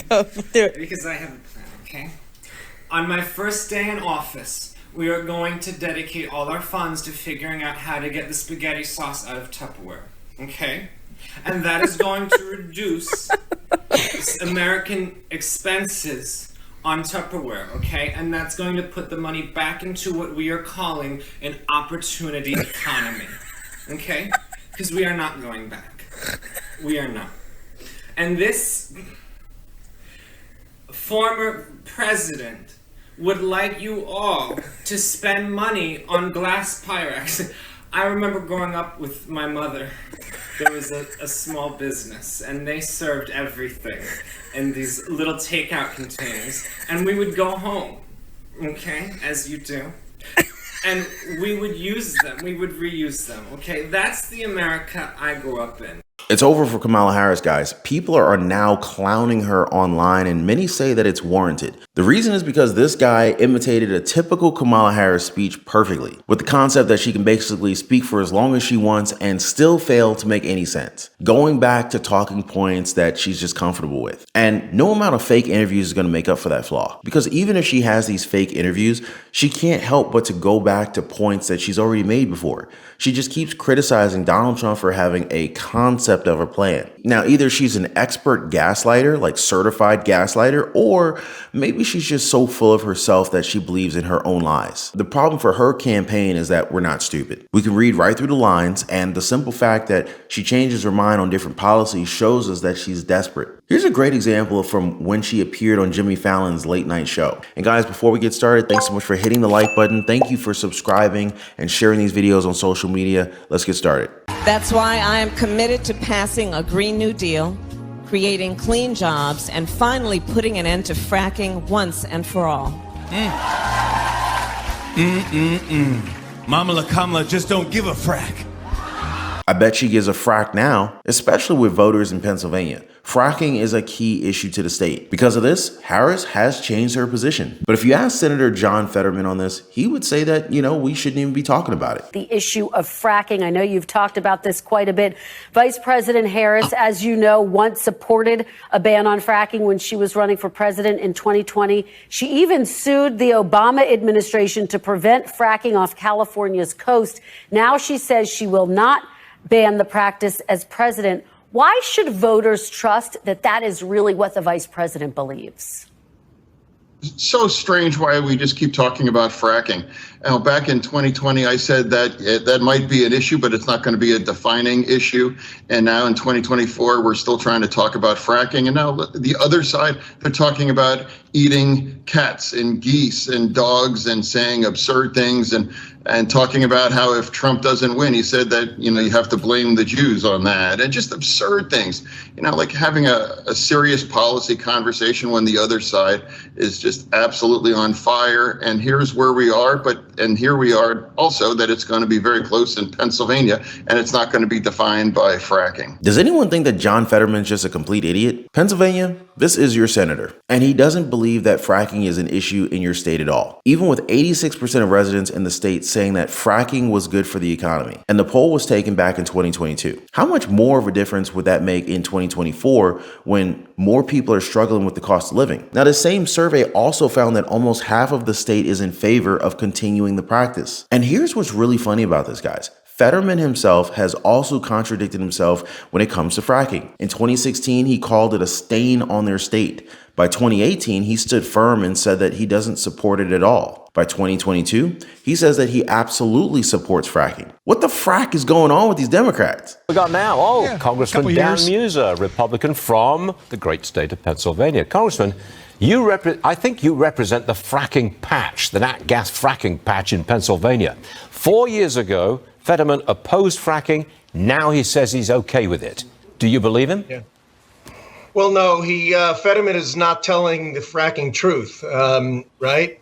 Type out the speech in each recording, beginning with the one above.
Go through it. Because I have a plan, okay? On my first day in office, we are going to dedicate all our funds to figuring out how to get the spaghetti sauce out of Tupperware, okay? And that is going to reduce American expenses on Tupperware, okay? And that's going to put the money back into what we are calling an opportunity economy, okay? Because we are not going back. We are not. And this former president would like you all to spend money on glass Pyrex. I remember growing up with my mother. There was a small business, and they served everything in these little takeout containers. And we would go home, okay, as you do, and we would use them. We would reuse them, okay? That's the America I grew up in. It's over for Kamala Harris, guys. People are now clowning her online, and many say that it's warranted. The reason is because this guy imitated a typical Kamala Harris speech perfectly, with the concept that she can basically speak for as long as she wants and still fail to make any sense, going back to talking points that she's just comfortable with. And no amount of fake interviews is going to make up for that flaw, because even if she has these fake interviews, she can't help but to go back to points that she's already made before. She just keeps criticizing Donald Trump for having a concept of a plan. Now, either she's an expert gaslighter, like certified gaslighter, or maybe she's just so full of herself that she believes in her own lies. The problem for her campaign is that we're not stupid. We can read right through the lines, and the simple fact that she changes her mind on different policies shows us that she's desperate. Here's a great example from when she appeared on Jimmy Fallon's late night show. And guys, before we get started, thanks so much for hitting the like button. Thank you for subscribing and sharing these videos on social media. Let's get started. That's why I am committed to passing a Green New Deal, creating clean jobs, and finally putting an end to fracking once and for all. Mama Kamala just don't give a frack. I bet she gives a frack now, especially with voters in Pennsylvania. Fracking is a key issue to the state. Because of this, Harris has changed her position. But if you ask Senator John Fetterman on this, he would say that, we shouldn't even be talking about it. The issue of fracking, I know you've talked about this quite a bit. Vice President Harris, as you know, once supported a ban on fracking when she was running for president in 2020. She even sued the Obama administration to prevent fracking off California's coast. Now she says she will not ban the practice as president. Why should voters trust that that is really what the vice president believes? It's so strange why we just keep talking about fracking. Back in 2020, I said that that might be an issue, but it's not going to be a defining issue. And now in 2024, we're still trying to talk about fracking. And now the other side, they're talking about eating cats and geese and dogs and saying absurd things and talking about how if Trump doesn't win, he said that, you have to blame the Jews on that, and just absurd things, like having a serious policy conversation when the other side is just absolutely on fire. And here's where we are. And here we are also that it's going to be very close in Pennsylvania, and it's not going to be defined by fracking. Does anyone think that John Fetterman's just a complete idiot? Pennsylvania, this is your senator, and he doesn't believe that fracking is an issue in your state at all. Even with 86% of residents in the state saying that fracking was good for the economy, and the poll was taken back in 2022. How much more of a difference would that make in 2024 when more people are struggling with the cost of living? Now, the same survey also found that almost half of the state is in favor of continuing the practice. And here's what's really funny about this, guys. Fetterman himself has also contradicted himself when it comes to fracking. In 2016, he called it a stain on their state. By 2018, he stood firm and said that he doesn't support it at all. By 2022, he says that he absolutely supports fracking. What the frack is going on with these Democrats? We got now, Congressman Dan Muser, Republican from the great state of Pennsylvania. Congressman, I think you represent the fracking patch, the nat gas fracking patch in Pennsylvania. 4 years ago, Fetterman opposed fracking. Now he says he's okay with it. Do you believe him? Yeah. Well, no, Fetterman is not telling the fracking truth, right?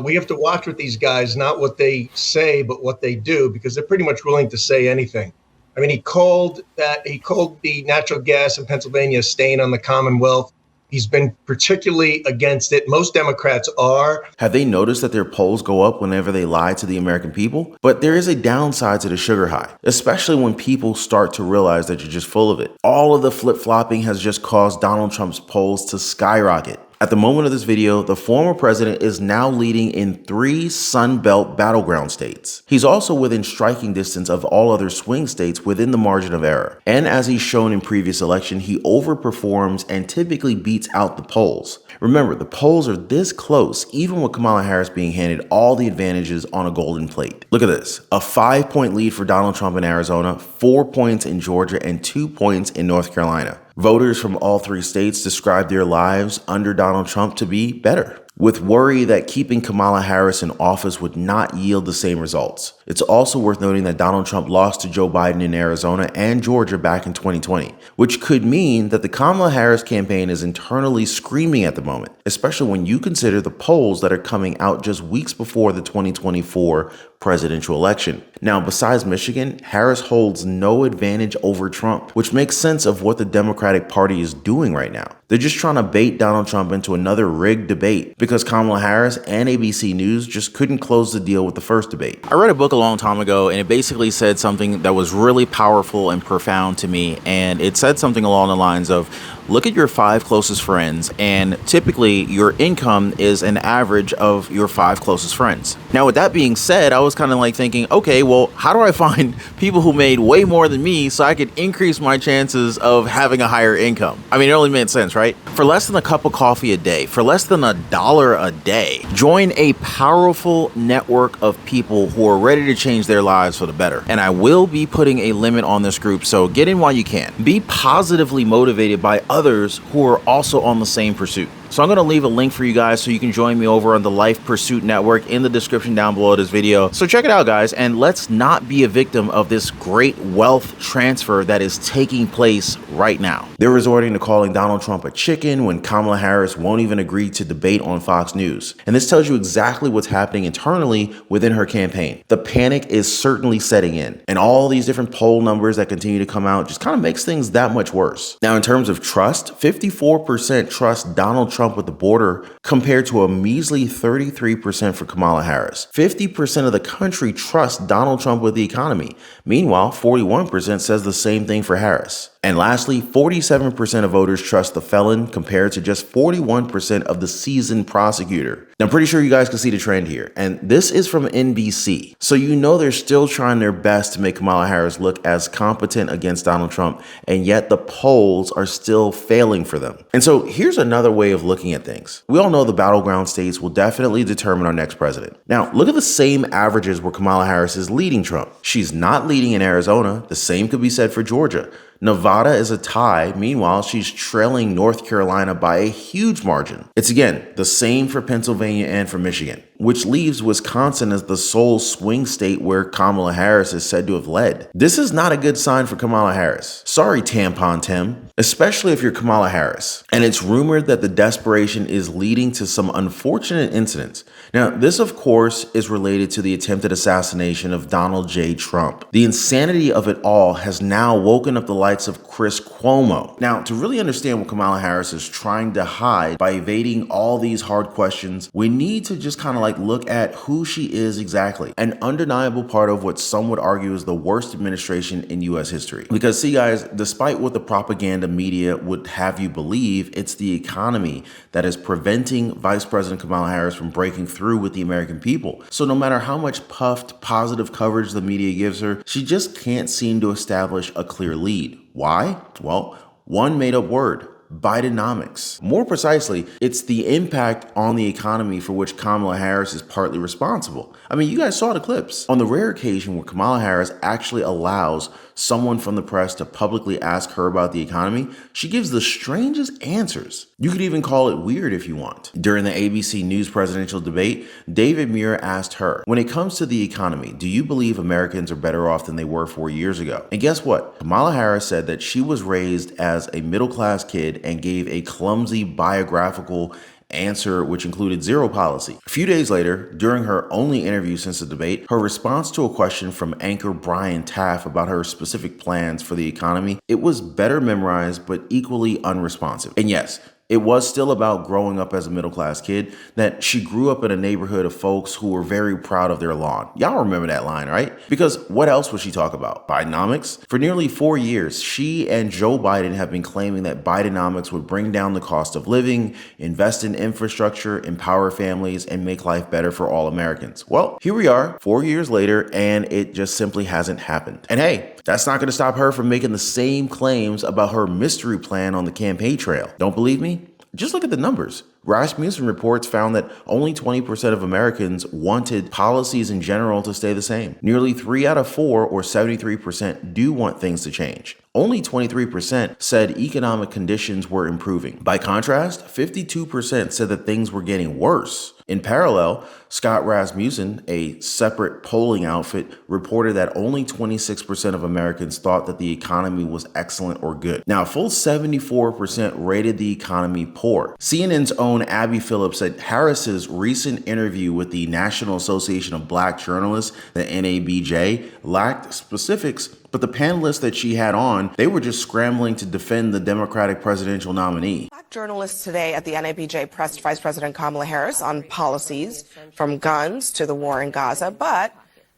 We have to watch with these guys, not what they say, but what they do, because they're pretty much willing to say anything. I mean, he called the natural gas in Pennsylvania a stain on the Commonwealth. He's been particularly against it. Most Democrats are. Have they noticed that their polls go up whenever they lie to the American people? But there is a downside to the sugar high, especially when people start to realize that you're just full of it. All of the flip-flopping has just caused Donald Trump's polls to skyrocket. At the moment of this video, the former president is now leading in 3 Sun Belt battleground states. He's also within striking distance of all other swing states within the margin of error. And as he's shown in previous election, he overperforms and typically beats out the polls. Remember, the polls are this close, even with Kamala Harris being handed all the advantages on a golden plate. Look at this, a 5-point lead for Donald Trump in Arizona, 4 points in Georgia, and 2 points in North Carolina. Voters from all 3 states described their lives under Donald Trump to be better, with worry that keeping Kamala Harris in office would not yield the same results. It's also worth noting that Donald Trump lost to Joe Biden in Arizona and Georgia back in 2020, which could mean that the Kamala Harris campaign is internally screaming at the moment, especially when you consider the polls that are coming out just weeks before the 2024 presidential election. Now, besides Michigan, Harris holds no advantage over Trump, which makes sense of what the Democratic Party is doing right now. They're just trying to bait Donald Trump into another rigged debate because Kamala Harris and ABC News just couldn't close the deal with the first debate. I read a book a long time ago, and it basically said something that was really powerful and profound to me, and it said something along the lines of, look at your 5 closest friends, and typically your income is an average of your 5 closest friends. Now, with that being said, I was kind of like thinking, okay, well, how do I find people who made way more than me so I could increase my chances of having a higher income? I mean, it only made sense, right? For less than a cup of coffee a day, for less than $1 a day, join a powerful network of people who are ready to change their lives for the better. And I will be putting a limit on this group, so get in while you can. Be positively motivated by others who are also on the same pursuit. So I'm going to leave a link for you guys so you can join me over on the Life Pursuit Network in the description down below this video. So check it out, guys, and let's not be a victim of this great wealth transfer that is taking place right now. They're resorting to calling Donald Trump a chicken when Kamala Harris won't even agree to debate on Fox News. And this tells you exactly what's happening internally within her campaign. The panic is certainly setting in, and all these different poll numbers that continue to come out just kind of makes things that much worse. Now, in terms of trust, 54% trust Donald Trump with the border compared to a measly 33% for Kamala Harris. 50% of the country trusts Donald Trump with the economy. Meanwhile, 41% says the same thing for Harris. And lastly, 47% of voters trust the felon compared to just 41% of the seasoned prosecutor. Now, I'm pretty sure you guys can see the trend here. And this is from NBC. So you know they're still trying their best to make Kamala Harris look as competent against Donald Trump, and yet the polls are still failing for them. And so here's another way of looking at things. We all know the battleground states will definitely determine our next president. Now, look at the same averages where Kamala Harris is leading Trump. She's not leading in Arizona. The same could be said for Georgia. Nevada is a tie. Meanwhile, she's trailing North Carolina by a huge margin. It's again the same for Pennsylvania and for Michigan, which leaves Wisconsin as the sole swing state where Kamala Harris is said to have led. This is not a good sign for Kamala Harris. Sorry, Tampon Tim, especially if you're Kamala Harris. And it's rumored that the desperation is leading to some unfortunate incidents. Now, this, of course, is related to the attempted assassination of Donald J. Trump. The insanity of it all has now woken up the likes of Chris Cuomo. Now, to really understand what Kamala Harris is trying to hide by evading all these hard questions, we need to just kind of like look at who she is exactly. An undeniable part of what some would argue is the worst administration in U.S. history. Because see, guys, despite what the propaganda media would have you believe, it's the economy that is preventing Vice President Kamala Harris from breaking through with the American people. So no matter how much puffed positive coverage the media gives her, she just can't seem to establish a clear lead. Why? Well, one made up word: Bidenomics. More precisely, it's the impact on the economy for which Kamala Harris is partly responsible. I mean, you guys saw the clips. On the rare occasion where Kamala Harris actually allows someone from the press to publicly ask her about the economy, she gives the strangest answers. You could even call it weird if you want. During the ABC News presidential debate, David Muir asked her, when it comes to the economy, do you believe Americans are better off than they were 4 years ago? And guess what? Kamala Harris said that she was raised as a middle-class kid and gave a clumsy biographical answer which included zero policy. A few days later, during her only interview since the debate, her response to a question from anchor Brian Taff about her specific plans for the economy, it was better memorized but equally unresponsive. And yes, it was still about growing up as a middle-class kid, that she grew up in a neighborhood of folks who were very proud of their lawn. Y'all remember that line, right? Because what else would she talk about? Bidenomics? For nearly 4 years, she and Joe Biden have been claiming that Bidenomics would bring down the cost of living, invest in infrastructure, empower families, and make life better for all Americans. Well, here we are 4 years later, and it just simply hasn't happened. And hey, that's not going to stop her from making the same claims about her mystery plan on the campaign trail. Don't believe me? Just look at the numbers. Rasmussen reports found that only 20% of Americans wanted policies in general to stay the same. Nearly 3 out of 4, or 73%, do want things to change. Only 23% said economic conditions were improving. By contrast, 52% said that things were getting worse. In parallel, Scott Rasmussen, a separate polling outfit, reported that only 26% of Americans thought that the economy was excellent or good. Now, a full 74% rated the economy poor. CNN's own Abby Phillips said Harris's recent interview with the National Association of Black Journalists, the NABJ, lacked specifics, but the panelists that she had on, they were just scrambling to defend the Democratic presidential nominee. Black journalists today at the NABJ pressed Vice President Kamala Harris on policies from guns to the war in Gaza, but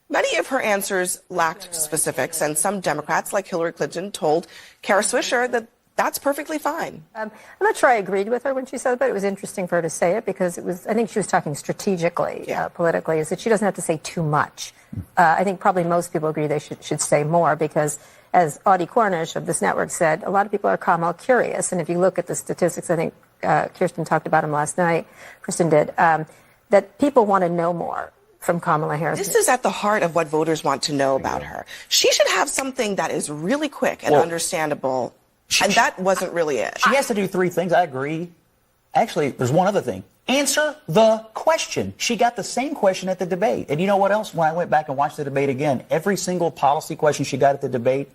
many of her answers lacked specifics, and some Democrats, like Hillary Clinton, told Kara Swisher that that's perfectly fine. I'm not sure I agreed with her when she said it, but it was interesting for her to say it because I think she was talking strategically, politically, is that she doesn't have to say too much. I think probably most people agree they should say more because, as Audie Cornish of this network said, a lot of people are Kamala curious. And if you look at the statistics, I think Kirsten talked about them last night, Kristen did, that people want to know more from Kamala Harris. This is at the heart of what voters want to know about her. She should have something that is really quick and understandable. And that wasn't really it. She has to do 3 things. I agree. Actually, there's one other thing. Answer the question. She got the same question at the debate. And you know what else? When I went back and watched the debate again, every single policy question she got at the debate,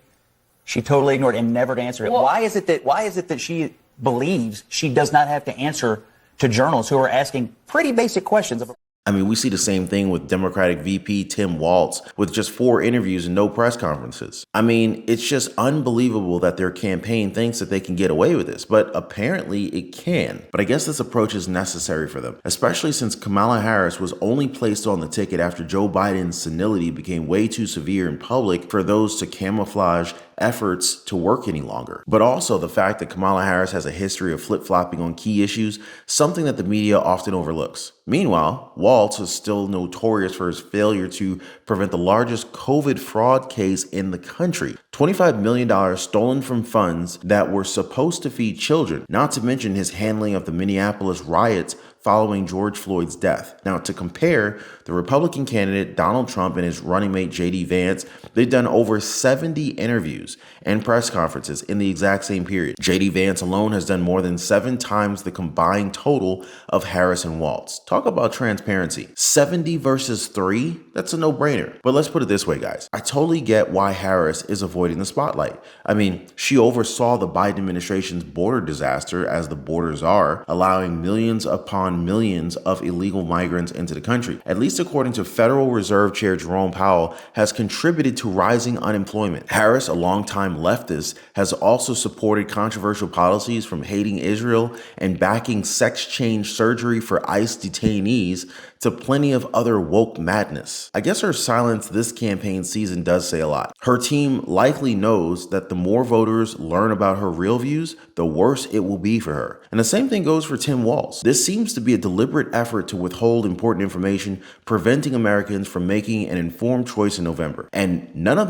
she totally ignored and never answered it. Well, why is it that she believes she does not have to answer to journalists who are asking pretty basic questions of I mean, we see the same thing with Democratic VP Tim Walz with just 4 interviews and no press conferences. I mean, it's just unbelievable that their campaign thinks that they can get away with this, but apparently it can. But I guess this approach is necessary for them, especially since Kamala Harris was only placed on the ticket after Joe Biden's senility became way too severe in public for those to camouflage efforts to work any longer. But also the fact that Kamala Harris has a history of flip-flopping on key issues, something that the media often overlooks. Meanwhile, Walz is still notorious for his failure to prevent the largest COVID fraud case in the country. $25 million stolen from funds that were supposed to feed children, not to mention his handling of the Minneapolis riots following George Floyd's death. Now, to compare, the Republican candidate Donald Trump and his running mate J.D. Vance, they've done over 70 interviews and press conferences in the exact same period. J.D. Vance alone has done more than 7 times the combined total of Harris and Walz. Talk about transparency. 70 versus 3? That's a no-brainer. But let's put it this way, guys. I totally get why Harris is avoiding the spotlight. I mean, she oversaw the Biden administration's border disaster, as the borders are, allowing millions upon millions of illegal migrants into the country. At least according to Federal Reserve Chair Jerome Powell, has contributed to rising unemployment. Harris, a longtime leftist, has also supported controversial policies from hating Israel and backing sex change surgery for ICE detainees to plenty of other woke madness. I guess her silence this campaign season does say a lot. Her team likely knows that the more voters learn about her real views, the worse it will be for her. And the same thing goes for Tim Walz. This seems to be a deliberate effort to withhold important information, preventing Americans from making an informed choice in November. And none of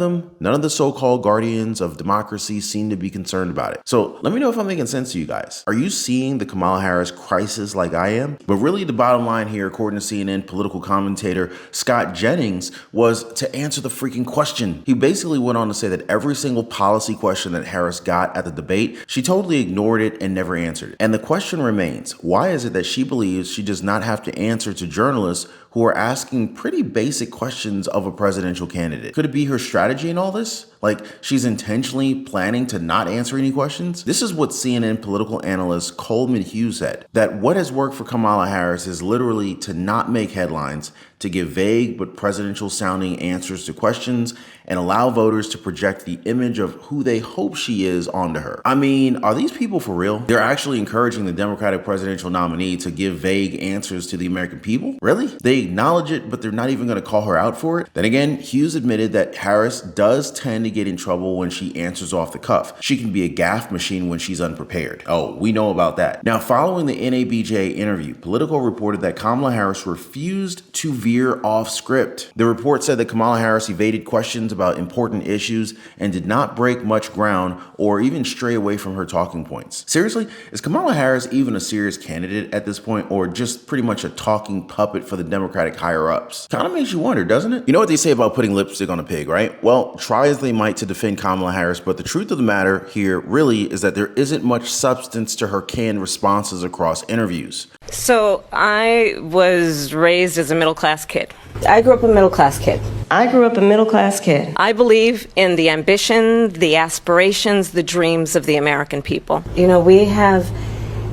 the so-called guardians of democracy seem to be concerned about it. So let me know if I'm making sense to you guys. Are you seeing the Kamala Harris crisis like I am? But really the bottom line here, according to CNN political commentator Scott Jennings, was to answer the freaking question. He basically went on to say that every single policy question that Harris got at the debate, she totally ignored it and never answered it. And the question remains, why is it that she believes she does not have to answer to journalists who are asking pretty basic questions of a presidential candidate? Could it be her strategy in all this? Like she's intentionally planning to not answer any questions? This is what CNN political analyst Coleman Hughes said, that what has worked for Kamala Harris is literally to not make headlines, to give vague but presidential sounding answers to questions and allow voters to project the image of who they hope she is onto her. I mean, are these people for real? They're actually encouraging the Democratic presidential nominee to give vague answers to the American people? Really? They acknowledge it, but they're not even going to call her out for it? Then again, Hughes admitted that Harris does tend to get in trouble when she answers off the cuff. She can be a gaffe machine when she's unprepared. Oh, we know about that. Now, following the NABJ interview, Politico reported that Kamala Harris refused to veer off script. The report said that Kamala Harris evaded questions about important issues and did not break much ground or even stray away from her talking points. Seriously, is Kamala Harris even a serious candidate at this point, or just pretty much a talking puppet for the Democratic higher-ups? Kind of makes you wonder, doesn't it? You know what they say about putting lipstick on a pig, right? Well, try as they might to defend Kamala Harris, but the truth of the matter here really is that there isn't much substance to her canned responses across interviews. So I was raised as a middle-class kid. I grew up a middle-class kid. I believe in the ambition, the aspirations, the dreams of the American people. You know, we have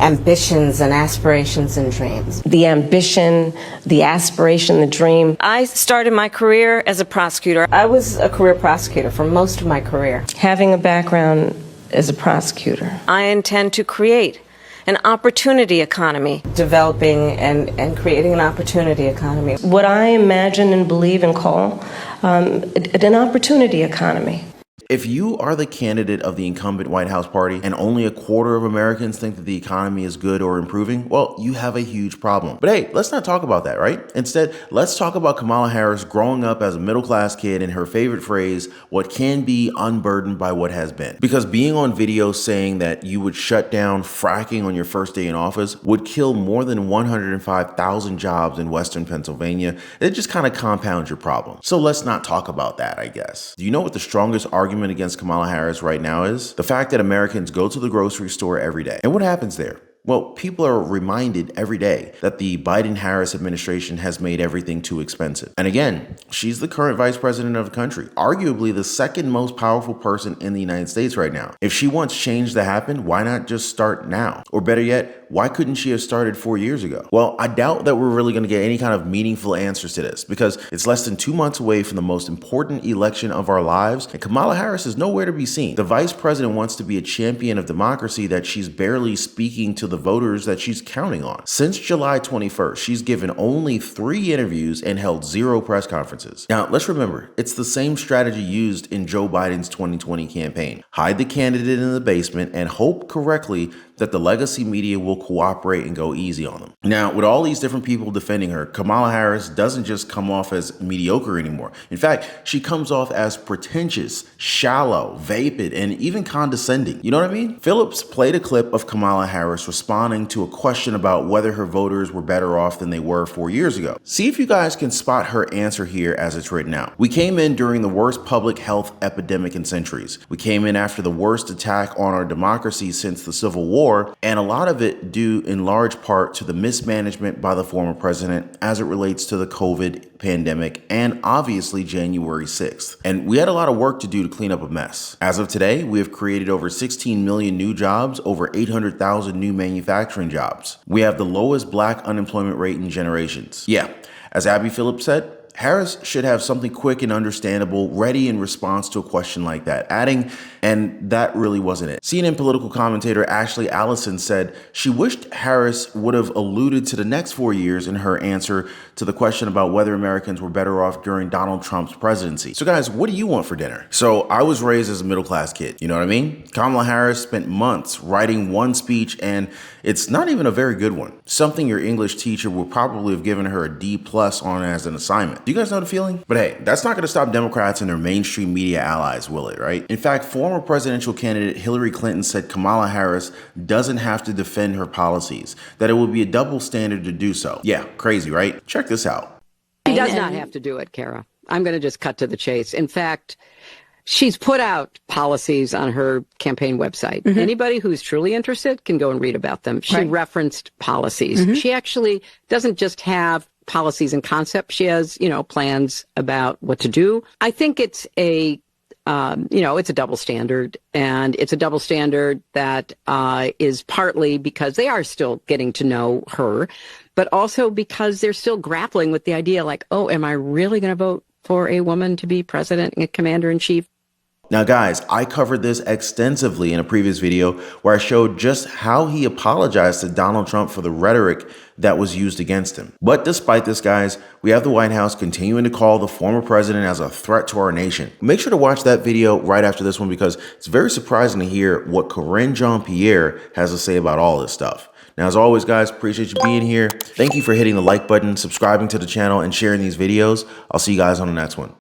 ambitions and aspirations and dreams. The ambition, the aspiration, the dream. I started my career as a prosecutor. I was a career prosecutor for most of my career. Having a background as a prosecutor. I intend to create an opportunity economy. Developing and creating an opportunity economy. What I imagine and believe and call an opportunity economy. If you are the candidate of the incumbent White House party and only a quarter of Americans think that the economy is good or improving, well, you have a huge problem. But hey, let's not talk about that, right? Instead, let's talk about Kamala Harris growing up as a middle-class kid and her favorite phrase, what can be unburdened by what has been. Because being on video saying that you would shut down fracking on your first day in office would kill more than 105,000 jobs in Western Pennsylvania, it just kind of compounds your problem. So let's not talk about that, I guess. Do you know what the strongest argument against Kamala Harris right now is? The fact that Americans go to the grocery store every day. And what happens there? Well, people are reminded every day that the Biden-Harris administration has made everything too expensive. And again, she's the current vice president of the country, arguably the second most powerful person in the United States right now. If she wants change to happen, why not just start now? Or better yet, why couldn't she have started 4 years ago? Well, I doubt that we're really going to get any kind of meaningful answers to this because it's less than 2 months away from the most important election of our lives, and Kamala Harris is nowhere to be seen. The vice president wants to be a champion of democracy that she's barely speaking to the voters that she's counting on. Since July 21st, she's given only 3 interviews and held 0 press conferences. Now, let's remember, it's the same strategy used in Joe Biden's 2020 campaign. Hide the candidate in the basement and hope correctly that the legacy media will cooperate and go easy on them. Now, with all these different people defending her, Kamala Harris doesn't just come off as mediocre anymore. In fact, she comes off as pretentious, shallow, vapid, and even condescending. You know what I mean? Phillips played a clip of Kamala Harris responding to a question about whether her voters were better off than they were 4 years ago. See if you guys can spot her answer here as it's written out. We came in during the worst public health epidemic in centuries. We came in after the worst attack on our democracy since the Civil War, and a lot of it due in large part to the mismanagement by the former president as it relates to the COVID pandemic and obviously January 6th. And we had a lot of work to do to clean up a mess. As of today, we have created over 16 million new jobs, over 800,000 new manufacturing jobs. We have the lowest black unemployment rate in generations. Yeah, as Abby Phillips said, Harris should have something quick and understandable ready in response to a question like that, adding, and that really wasn't it. CNN political commentator Ashley Allison said she wished Harris would have alluded to the next 4 years in her answer to the question about whether Americans were better off during Donald Trump's presidency. So guys, what do you want for dinner? So I was raised as a middle-class kid, you know what I mean? Kamala Harris spent months writing one speech and it's not even a very good one. Something your English teacher would probably have given her a D+ on as an assignment. Do you guys know the feeling? But hey, that's not going to stop Democrats and their mainstream media allies, will it, right? In fact, former presidential candidate Hillary Clinton said Kamala Harris doesn't have to defend her policies, that it would be a double standard to do so. Yeah, crazy, right? Check this out. She does not have to do it, Kara. I'm going to just cut to the chase. In fact, she's put out policies on her campaign website. Mm-hmm. Anybody who's truly interested can go and read about them. She referenced policies. Mm-hmm. She actually doesn't just have policies and concepts. She has, plans about what to do. I think it's a it's a double standard, and it's a double standard that is partly because they are still getting to know her, but also because they're still grappling with the idea like, oh, am I really going to vote for a woman to be president and commander-in-chief? Now guys, I covered this extensively in a previous video where I showed just how he apologized to Donald Trump for the rhetoric that was used against him. But despite this, guys, we have the White House continuing to call the former president as a threat to our nation. Make sure to watch that video right after this one because it's very surprising to hear what Karine Jean-Pierre has to say about all this stuff. Now, as always, guys, appreciate you being here. Thank you for hitting the like button, subscribing to the channel, and sharing these videos. I'll see you guys on the next one.